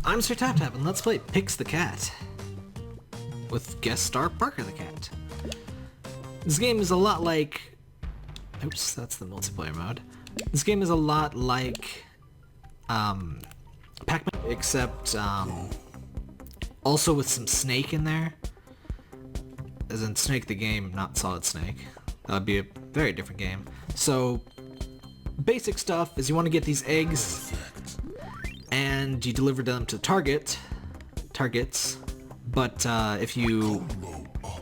I'm Sir Tap Tap, and let's play Pix the Cat with guest star Parker the Cat. This game is a lot like... Oops, that's the multiplayer mode. This game is a lot like Pac-Man, except also with some Snake in there. As in Snake the game, not Solid Snake. That would be a very different game. So, basic stuff is you want to get these eggs, and you deliver them to targets, but if you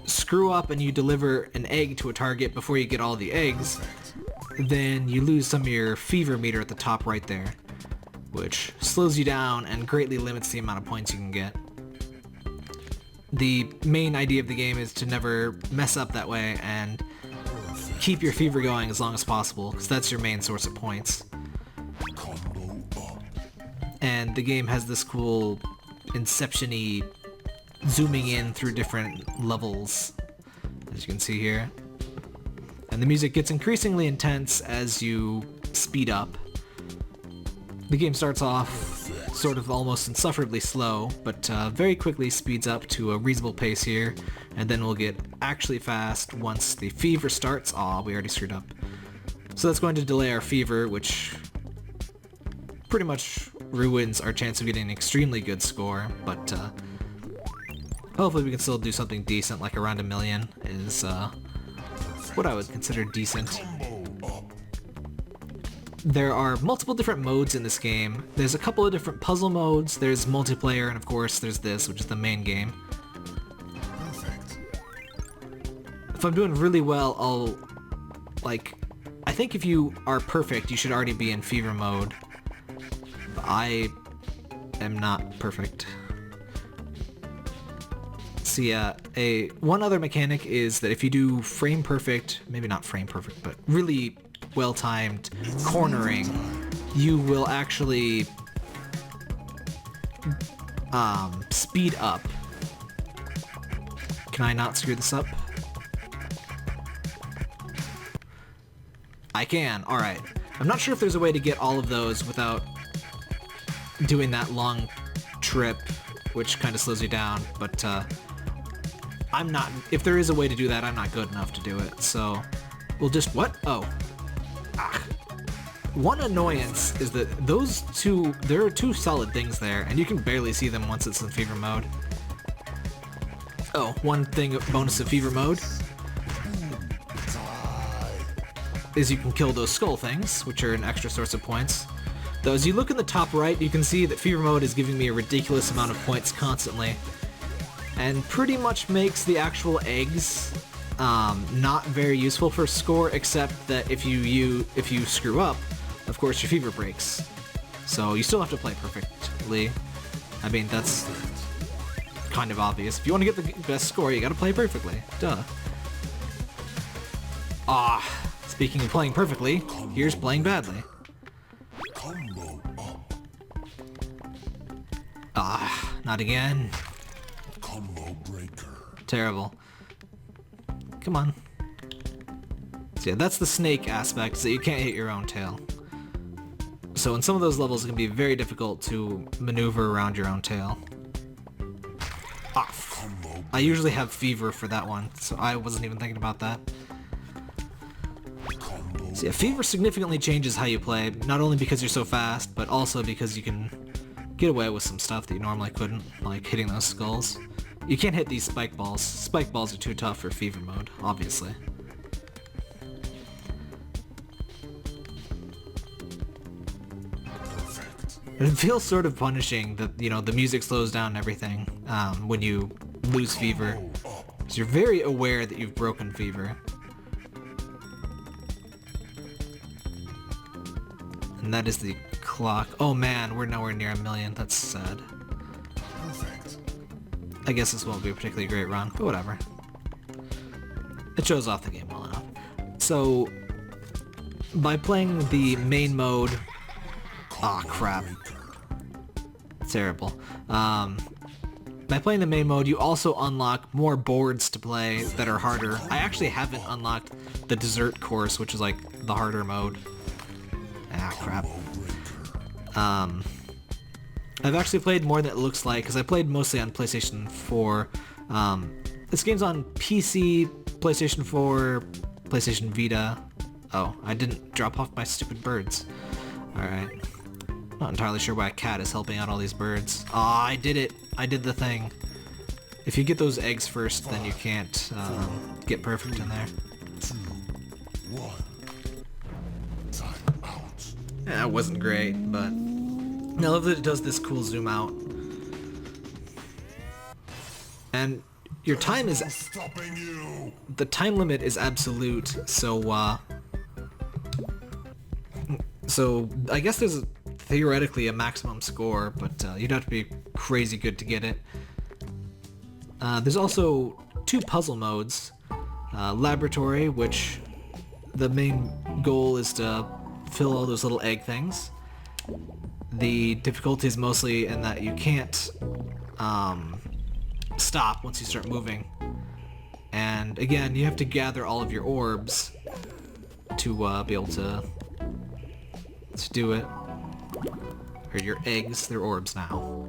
screw up and you deliver an egg to a target before you get all the eggs, then you lose some of your fever meter at the top right there, which slows you down and greatly limits the amount of points you can get. The main idea of the game is to never mess up that way and keep your fever going as long as possible, because that's your main source of points. And the game has this cool Inception-y zooming in through different levels, as you can see here. And the music gets increasingly intense as you speed up. The game starts off sort of almost insufferably slow, but very quickly speeds up to a reasonable pace here, and then we'll get actually fast once the fever starts. Aw, we already screwed up. So that's going to delay our fever, which pretty much ruins our chance of getting an extremely good score, but hopefully we can still do something decent, like around 1 million is what I would consider decent. There are multiple different modes in this game. There's a couple of different puzzle modes, there's multiplayer, and of course there's this, which is the main game. If I'm doing really well, I think if you are perfect, you should already be in fever mode. But I am not perfect. So yeah, one other mechanic is that if you do frame perfect, maybe not frame perfect, but really well-timed cornering, you will actually speed up. Can I not screw this up? I can, alright. I'm not sure if there's a way to get all of those without doing that long trip, which kind of slows you down, but I'm not, if there is a way to do that, I'm not good enough to do it, so we'll just, what? Oh. Ah. One annoyance is that those two, there are two solid things there, and you can barely see them once it's in fever mode. Oh, one thing, bonus of fever mode, is you can kill those skull things, which are an extra source of points. Though as you look in the top right, you can see that fever mode is giving me a ridiculous amount of points constantly, and pretty much makes the actual eggs not very useful for score, except that if you screw up, of course your fever breaks. So you still have to play perfectly. I mean, that's kind of obvious. If you want to get the best score, you gotta play perfectly. Duh. Ah, speaking of playing perfectly, here's playing badly. Ah, not again. Terrible. Come on. So yeah, that's the Snake aspect, so you can't hit your own tail. So in some of those levels it can be very difficult to maneuver around your own tail. Off. I usually have fever for that one, so I wasn't even thinking about that. So yeah, fever significantly changes how you play, not only because you're so fast, but also because you can get away with some stuff that you normally couldn't, like hitting those skulls. You can't hit these spike balls. Spike balls are too tough for fever mode, obviously. It feels sort of punishing that, you know, the music slows down and everything when you lose fever. So you're very aware that you've broken fever. And that is the clock. Oh man, we're nowhere near 1 million. That's sad. I guess this won't be a particularly great run, but whatever. It shows off the game well enough. So, by playing the main mode... Aw, crap. Terrible. By playing the main mode, you also unlock more boards to play that are harder. I actually haven't unlocked the dessert course, which is like the harder mode. Ah, crap. I've actually played more than it looks like, because I played mostly on PlayStation 4. This game's on PC, PlayStation 4, PlayStation Vita. Oh, I didn't drop off my stupid birds. Alright. Not entirely sure why a cat is helping out all these birds. Aw, I did it! I did the thing. If you get those eggs first, then you can't get perfect in there. 2, 1. Time out. Yeah, that wasn't great, but I love that it does this cool zoom out. And your time is... Stopping you. The time limit is absolute, so I guess there's theoretically a maximum score, but you'd have to be crazy good to get it. There's also 2 puzzle modes. Laboratory, which the main goal is to fill all those little egg things. The difficulty is mostly in that you can't stop once you start moving. And again, you have to gather all of your orbs to be able to do it. Or your eggs, they're orbs now.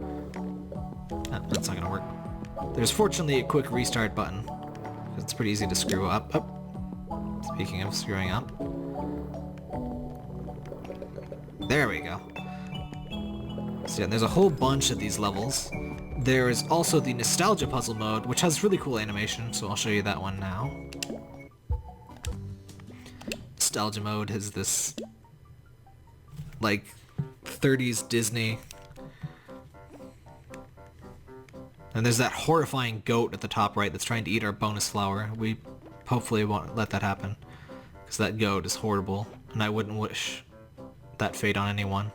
That's not gonna work. There's fortunately a quick restart button. It's pretty easy to screw up. Oh. Speaking of screwing up. There we go. So yeah, there's a whole bunch of these levels. There is also the nostalgia puzzle mode, which has really cool animation, so I'll show you that one now. Nostalgia mode has this, like, 30s Disney. And there's that horrifying goat at the top right that's trying to eat our bonus flower. We hopefully won't let that happen, because that goat is horrible, and I wouldn't wish that fate on anyone.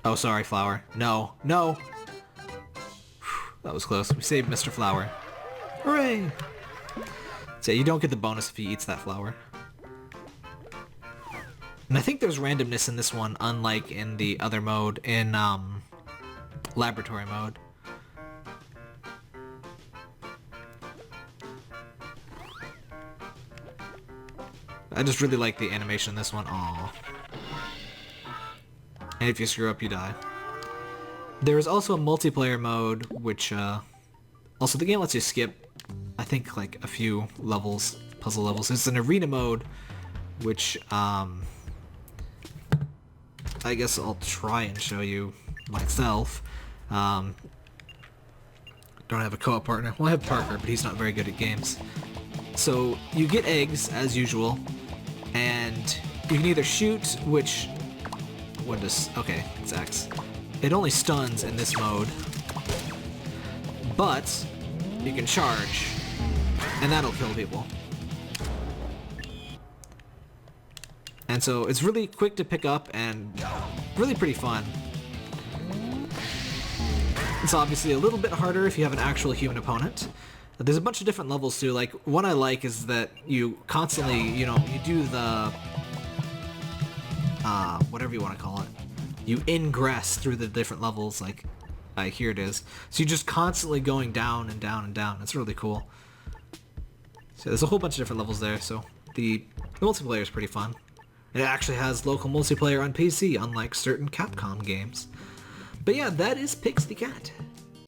Oh, sorry, Flower. No. No! That was close. We saved Mr. Flower. Hooray! So yeah, you don't get the bonus if he eats that flower. And I think there's randomness in this one, unlike in the other mode, in laboratory mode. I just really like the animation in this one. Aww. And if you screw up, you die. There is also a multiplayer mode, which, also the game lets you skip, I think, like, a few levels, puzzle levels. It's an arena mode, which, I guess I'll try and show you myself. Don't have a co-op partner. Well, I have Parker, but he's not very good at games. So, you get eggs, as usual, and you can either shoot, which... What does... Okay, it's X. It only stuns in this mode. But, you can charge, and that'll kill people. And so, it's really quick to pick up, and really pretty fun. It's obviously a little bit harder if you have an actual human opponent. There's a bunch of different levels too. Like, one I like is that you constantly, you know, you do the... whatever you want to call it. You ingress through the different levels, like, here it is. So you're just constantly going down and down and down. It's really cool. So there's a whole bunch of different levels there, so the multiplayer is pretty fun. It actually has local multiplayer on PC, unlike certain Capcom games. But yeah, that is Pixie Cat.